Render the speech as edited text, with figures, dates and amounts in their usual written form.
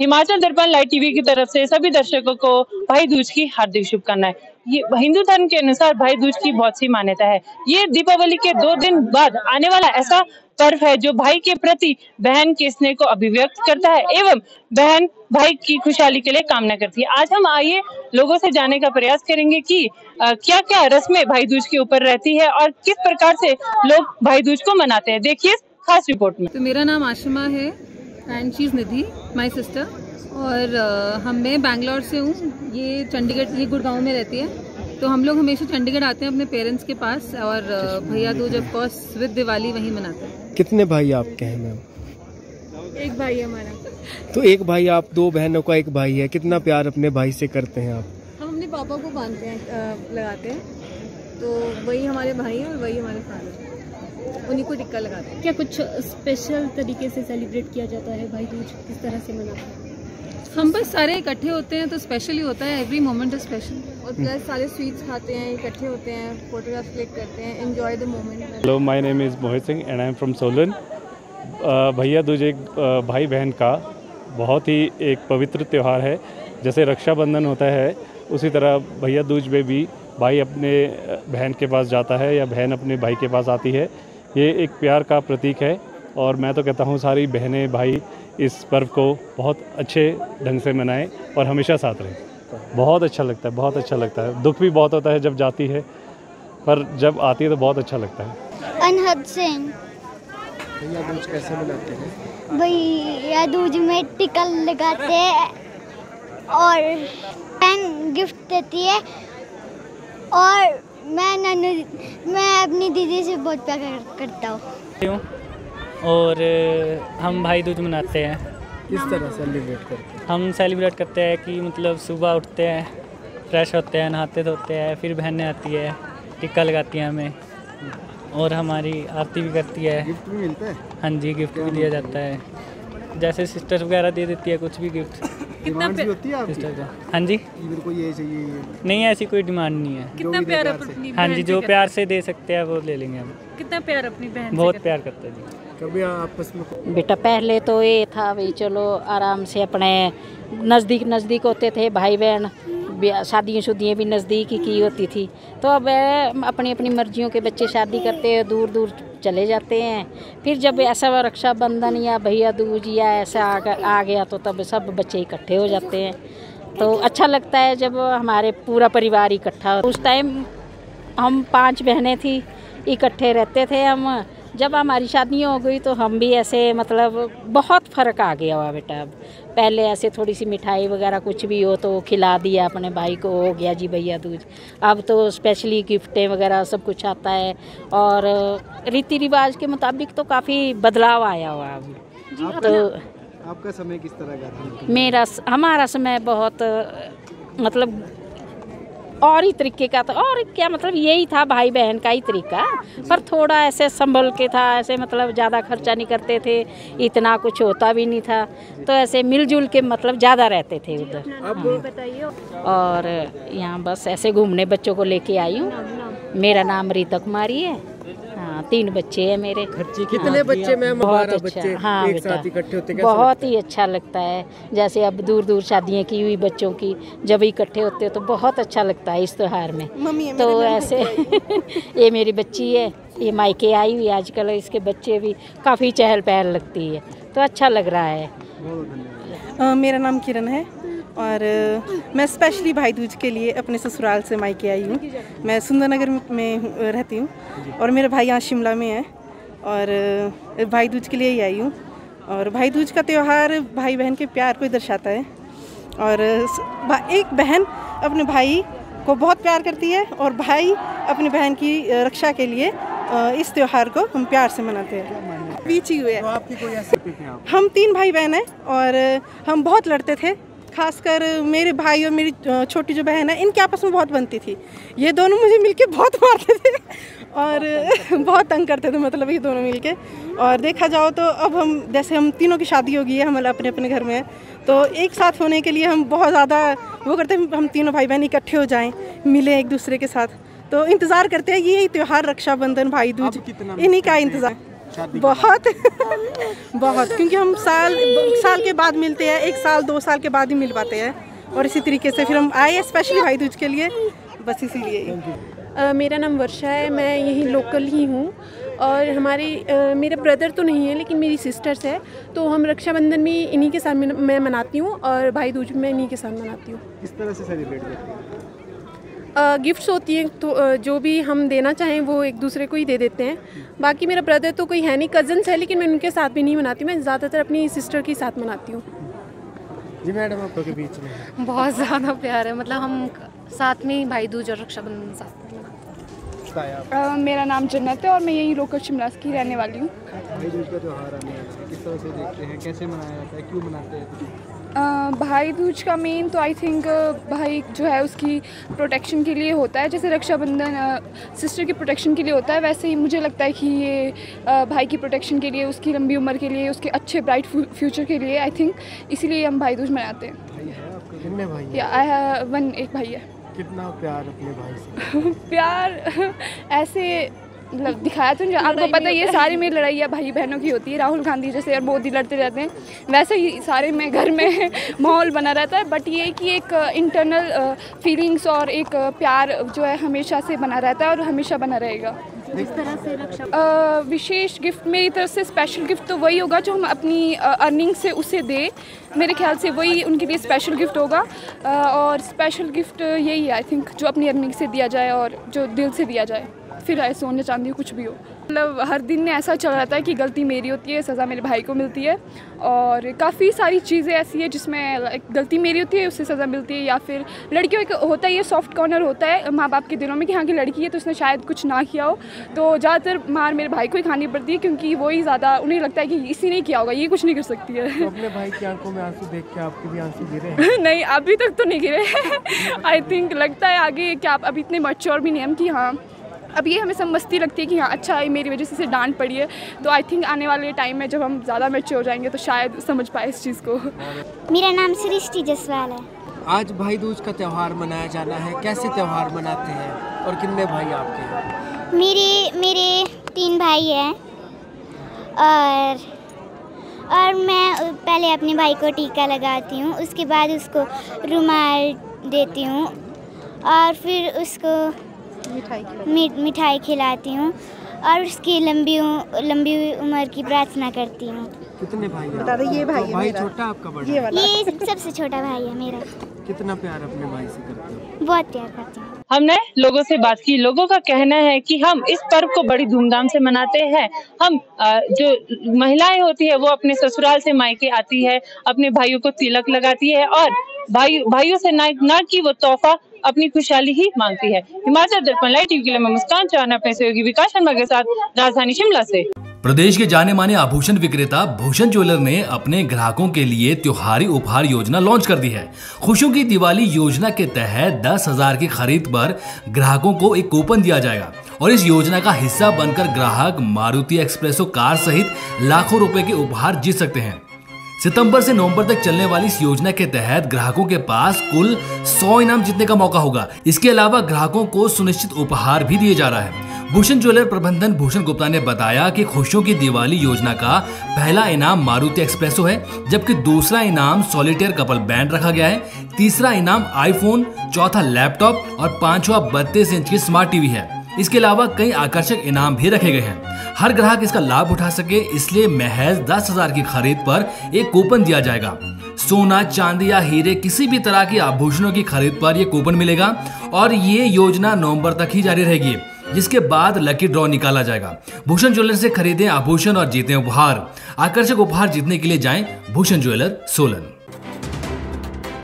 हिमाचल दर्पण live TV की तरफ से सभी दर्शकों को भाई दूज की हार्दिक शुभकामनाएं। ये हिंदू धर्म के अनुसार भाई दूज की बहुत सी मान्यता है। ये दीपावली के 2 दिन बाद आने वाला ऐसा पर्व है जो भाई के प्रति बहन के स्नेह को अभिव्यक्त करता है एवं बहन भाई की खुशहाली के लिए कामना करती है। आज हम आइए लोगों से जानने का प्रयास करेंगे कि क्या क्या रस्में भाई दूज के ऊपर रहती है और किस प्रकार से लोग भाई दूज को मनाते हैं। देखिए खास रिपोर्ट में। तो मेरा नाम आशिमा है and she is Nidhi my sister और मैं बैंगलोर से हूँ। ये चंडीगढ़, ये गुड़गांव में रहती है। तो हम लोग हमेशा चंडीगढ़ आते हैं अपने पेरेंट्स के पास और भैया Dooj of course with Diwali वहीं मनाते हैं। कितने भाई आपके हैं मैम? एक भाई है हमारा। तो एक भाई, आप 2 बहनों का एक भाई है। कितना प्यार अपने भाई से करते हैं आप? हम अपने पापा को बांधते हैं, लगाते हैं, तो वही हमारे भाई हैं और वही हमारे फादर, उन्हीं को टिक्का लगाते हैं। क्या कुछ स्पेशल तरीके से सेलिब्रेट किया जाता है भाई दूज, किस तरह से मनाते हैं? हम बस सारे इकट्ठे होते हैं तो स्पेशल ही होता है, एवरी मोमेंट इज स्पेशल। और प्लस सारे स्वीट्स खाते हैं, इकट्ठे होते हैं, फोटोग्राफ क्लिक करते हैं, enjoy the moment. Hello, my name is Mohit Singh and I am from Solan. भैया दूज एक भाई बहन का बहुत ही एक पवित्र त्यौहार है। जैसे रक्षाबंधन होता है उसी तरह भैया दूज में भी भाई अपने बहन के पास जाता है या बहन अपने भाई के पास आती है। ये एक प्यार का प्रतीक है और मैं तो कहता हूँ सारी बहनें भाई इस पर्व को बहुत अच्छे ढंग से मनाएं और हमेशा साथ रहें। बहुत अच्छा लगता है, बहुत अच्छा लगता है। दुख भी बहुत होता है जब जाती है, पर जब आती है तो बहुत अच्छा लगता है। अनहद सिंह। भैया दूज कैसे मनाते हैं? भैया दूज में टिक्का लगाते हैं और पेन गिफ्ट देती है और मैं अपनी दीदी से बहुत प्यार करता हूँ। और हम भाई दूज मनाते हैं। किस तरह सेलिब्रेट करते हैं? हम सेलिब्रेट करते हैं कि मतलब सुबह उठते हैं, फ्रेश होते हैं, नहाते धोते हैं, फिर बहनें आती है, टिक्का लगाती हैं हमें और हमारी आरती भी करती है। गिफ्ट भी मिलता है? हाँ जी, गिफ्ट भी दिया जाता है। जैसे सिस्टर वगैरह दे देती है कुछ भी गिफ्ट। कितना भी होती है आपकी? सिस्टर का। हाँ जी, मेरे को ये चाहिए। नहीं ऐसी कोई डिमांड नहीं है। कितना प्यार अपनी हाँ बहन जी, से जो करते प्यार से दे सकते हैं वो ले लेंगे हम। हैं। कितना प्यार अपनी बहन से बहुत करते प्यार करते हैं जी। कभी आपस में बेटा पहले तो ये था भाई चलो आराम से अपने नज़दीक होते थे भाई बहन, शादियाँ शुदियाँ भी नज़दीक ही की होती थी। तो अब अपनी अपनी मर्जियों के बच्चे शादी करते हैं, दूर दूर चले जाते हैं। फिर जब ऐसा रक्षाबंधन या भैया दूज या ऐसा आ गया तो तब सब बच्चे इकट्ठे हो जाते हैं। तो अच्छा लगता है जब हमारे पूरा परिवार इकट्ठा। उस टाइम हम 5 बहनें थी, इकट्ठे रहते थे हम। जब हमारी शादी हो गई तो हम भी ऐसे मतलब बहुत फ़र्क आ गया हुआ बेटा। अब पहले ऐसे थोड़ी सी मिठाई वगैरह कुछ भी हो तो खिला दिया अपने भाई को, हो गया जी भैया दूज। अब तो स्पेशली गिफ्टें वगैरह सब कुछ आता है और रीति रिवाज के मुताबिक तो काफ़ी बदलाव आया हुआ अब। तो आपका समय किस तरह का? हमारा समय बहुत मतलब और ही तरीके का था। और क्या मतलब यही था भाई बहन का ही तरीका, पर थोड़ा ऐसे संभल के था। ऐसे मतलब ज़्यादा खर्चा नहीं करते थे, इतना कुछ होता भी नहीं था, तो ऐसे मिलजुल के मतलब ज़्यादा रहते थे उधर। अब बताइए। और यहाँ बस ऐसे घूमने बच्चों को लेके आई हूँ। मेरा नाम रीता कुमारी है। हाँ, 3 बच्चे हैं मेरे। कितने बच्चे मैम? बहुत अच्छा। हाँ एक बेटा, साथ इकट्ठे होते बहुत ही अच्छा लगता है। जैसे अब दूर दूर शादियाँ की हुई बच्चों की, जब इकट्ठे होते हैं तो बहुत अच्छा लगता है इस त्योहार में। तो ऐसे ये मेरी बच्ची है, ये मायके आई हुई आजकल, इसके बच्चे भी काफ़ी चहल पहल लगती है, तो अच्छा लग रहा है। मेरा नाम किरण है और मैं स्पेशली भाई दूज के लिए अपने ससुराल से मायके आई हूँ। मैं सुंदरनगर में रहती हूँ और मेरे भाई यहाँ शिमला में है और भाई दूज के लिए ही आई हूँ। और भाई दूज का त्यौहार भाई बहन के प्यार को दर्शाता है और एक बहन अपने भाई को बहुत प्यार करती है और भाई अपनी बहन की रक्षा के लिए इस त्यौहार को हम प्यार से मनाते हैं। बीच ही हुए। तो आपकी कोई ऐसी? हम 3 भाई बहन हैं और हम बहुत लड़ते थे। खासकर मेरे भाई और मेरी छोटी जो बहन है, इनके आपस में बहुत बनती थी। ये दोनों मुझे मिलके बहुत मारते थे और बहुत तंग करते थे, मतलब ये दोनों मिलके। और देखा जाओ तो अब हम तीनों की शादी हो गई है, हम अपने अपने घर में हैं, तो एक साथ होने के लिए हम बहुत ज़्यादा वो करते हैं। हम तीनों भाई बहन इकट्ठे हो जाएं, मिलें एक दूसरे के साथ, तो इंतज़ार करते हैं। यही त्यौहार रक्षाबंधन, भाई दूज, इन्हीं का इंतज़ार। बहुत बहुत, क्योंकि हम साल के बाद मिलते हैं, 1 साल 2 साल के बाद ही मिल पाते हैं, और इसी तरीके से फिर हम आए स्पेशली भाई दूज के लिए, बस इसीलिए। मेरा नाम वर्षा है, मैं यहीं लोकल ही हूँ, और मेरे ब्रदर तो नहीं है लेकिन मेरी सिस्टर्स है, तो हम रक्षाबंधन भी इन्हीं के साथ मैं मनाती हूँ और भाई दूज मैं इन्हीं के साथ मनाती हूँ। किस तरह से सेलिब्रेट करती हैं? गिफ्ट्स होती हैं, तो जो भी हम देना चाहें वो एक दूसरे को ही दे देते हैं। बाकी मेरा ब्रदर तो कोई है नहीं, कज़न्स है, लेकिन मैं उनके साथ भी नहीं मनाती, मैं ज़्यादातर अपनी सिस्टर के साथ मनाती हूँ। जी मैडम, आपके बीच में बहुत ज़्यादा प्यार है, मतलब हम साथ में ही भाई दूज और रक्षाबंधन साथ में। मेरा नाम जन्नत है और मैं यही लोकल शिमला की रहने वाली हूँ। भाई दूज का त्यौहार आने वाला है, किस तरह से देखते हैं, कैसे मनाया जाता है, क्यों मनाते हैं? भाई दूज का मेन तो आई थिंक भाई जो है उसकी प्रोटेक्शन के लिए होता है, जैसे रक्षाबंधन सिस्टर की प्रोटेक्शन के लिए होता है, वैसे ही मुझे लगता है कि ये भाई की प्रोटेक्शन के लिए, उसकी लंबी उम्र के लिए, उसके अच्छे ब्राइट फ्यूचर के लिए, आई थिंक इसीलिए हम भाई दूज मनाते हैं। भाई है आपका? कितने भाई हैं? या आई हैव एक भाई है। कितना प्यार अपने भाई से? प्यार ऐसे मतलब दिखाया तो नहीं, आपको पता है ये सारी मेरी लड़ाइयाँ भाई बहनों की होती है, राहुल गांधी जैसे और मोदी लड़ते रहते हैं, वैसे ही सारे में घर में माहौल बना रहता है, बट ये कि एक इंटरनल फीलिंग्स और एक प्यार जो है हमेशा से बना रहता है और हमेशा बना रहेगा। जिस तरह से रक्षा विशेष गिफ्ट मेरी तरफ से स्पेशल गिफ्ट तो वही होगा जो हम अपनी अर्निंग से उसे दें, मेरे ख्याल से वही उनके लिए स्पेशल गिफ्ट होगा, और स्पेशल गिफ्ट यही है आई थिंक जो अपनी अर्निंग से दिया जाए और जो दिल से दिया जाए, फिर आए सोने चांदी कुछ भी हो। मतलब हर दिन ऐसा चल रहता है कि गलती मेरी होती है, सज़ा मेरे भाई को मिलती है, और काफ़ी सारी चीज़ें ऐसी है जिसमें गलती मेरी होती है उससे सज़ा मिलती है, या फिर लड़कियों का होता है ये सॉफ्ट कॉर्नर होता है माँ बाप के दिलों में कि हाँ की लड़की है तो उसने शायद कुछ ना किया हो, तो ज़्यादातर मार मेरे भाई को ही खानी पड़ती है, क्योंकि वही ज़्यादा उन्हें लगता है कि इसी ने किया होगा, ये कुछ नहीं कर सकती है। तो अपने भाई की आंखों में आंसू देख के आपके भी आंसू गिरे? नहीं, अभी तक तो नहीं गिरे। आई थिंक लगता है आगे कि आप अभी इतने मैच्योर भी नहीं हम कि हाँ अब ये हमें सब मस्ती लगती है कि हाँ अच्छा है मेरी वजह से इसे डांट पड़ी है, तो आई थिंक आने वाले टाइम में जब हम ज़्यादा मैच्योर हो जाएंगे तो शायद समझ पाए इस चीज़ को। मेरा नाम सृष्टि जसवाल है। आज भाई दूज का त्यौहार मनाया जाना है, कैसे त्यौहार मनाते हैं और कितने भाई आपके हैं? मेरे 3 भाई हैं, और मैं पहले अपने भाई को टीका लगाती हूँ, उसके बाद उसको रुमाल देती हूँ, और फिर उसको मिठाई खिलाती हूँ, और उसकी लंबी उम्र की प्रार्थना करती हूँ। कितने भाई हैं? बता दो, ये भाई है भाई मेरा। छोटा आपका बड़ा? ये सबसे छोटा भाई है मेरा। कितना प्यार अपने भाई से करते हो? बहुत प्यार करती हूँ। हमने लोगों से बात की, लोगों का कहना है कि हम इस पर्व को बड़ी धूमधाम से मनाते हैं। हम जो महिलाएं होती है वो अपने ससुराल से मायके आती है, अपने भाइयों को तिलक लगाती है, और भाइयों से ना कि वो तोहफा अपनी खुशहाली ही मांगती है। हिमाचल दर्पण लाइव टीवी के लिए मैं मुस्कान चाहना अपने सहयोगी विकास शर्मा के साथ राजधानी शिमला से। प्रदेश के जाने माने आभूषण विक्रेता भूषण ज्वेलर ने अपने ग्राहकों के लिए त्योहारी उपहार योजना लॉन्च कर दी है। खुशियों की दिवाली योजना के तहत 10,000 की खरीद पर ग्राहकों को एक कूपन दिया जाएगा, और इस योजना का हिस्सा बनकर ग्राहक मारुति एक्सप्रेसो कार सहित लाखों रुपए के उपहार जीत सकते हैं। सितंबर से नवंबर तक चलने वाली इस योजना के तहत ग्राहकों के पास कुल 100 इनाम जीतने का मौका होगा। इसके अलावा ग्राहकों को सुनिश्चित उपहार भी दिए जा रहा है। भूषण ज्वेलर प्रबंधन भूषण गुप्ता ने बताया कि खुशियों की दिवाली योजना का पहला इनाम मारुति एक्सप्रेसो है, जबकि दूसरा इनाम सॉलिटेयर कपल बैंड रखा गया है, तीसरा इनाम आईफोन, चौथा लैपटॉप और पांचवा 32 इंच की स्मार्ट टीवी है। इसके अलावा कई आकर्षक इनाम भी रखे गए हैं। हर ग्राहक इसका लाभ उठा सके इसलिए महज 10,000 की खरीद पर एक कूपन दिया जाएगा। सोना, चांदी या हीरे किसी भी तरह की आभूषणों की खरीद पर ये कूपन मिलेगा, और ये योजना नवंबर तक ही जारी रहेगी, जिसके बाद लकी ड्रॉ निकाला जाएगा। भूषण ज्वेलर से खरीदें आभूषण और जीतें उपहार। आकर्षक उपहार जीतने के लिए जाएं भूषण ज्वेलर सोलन।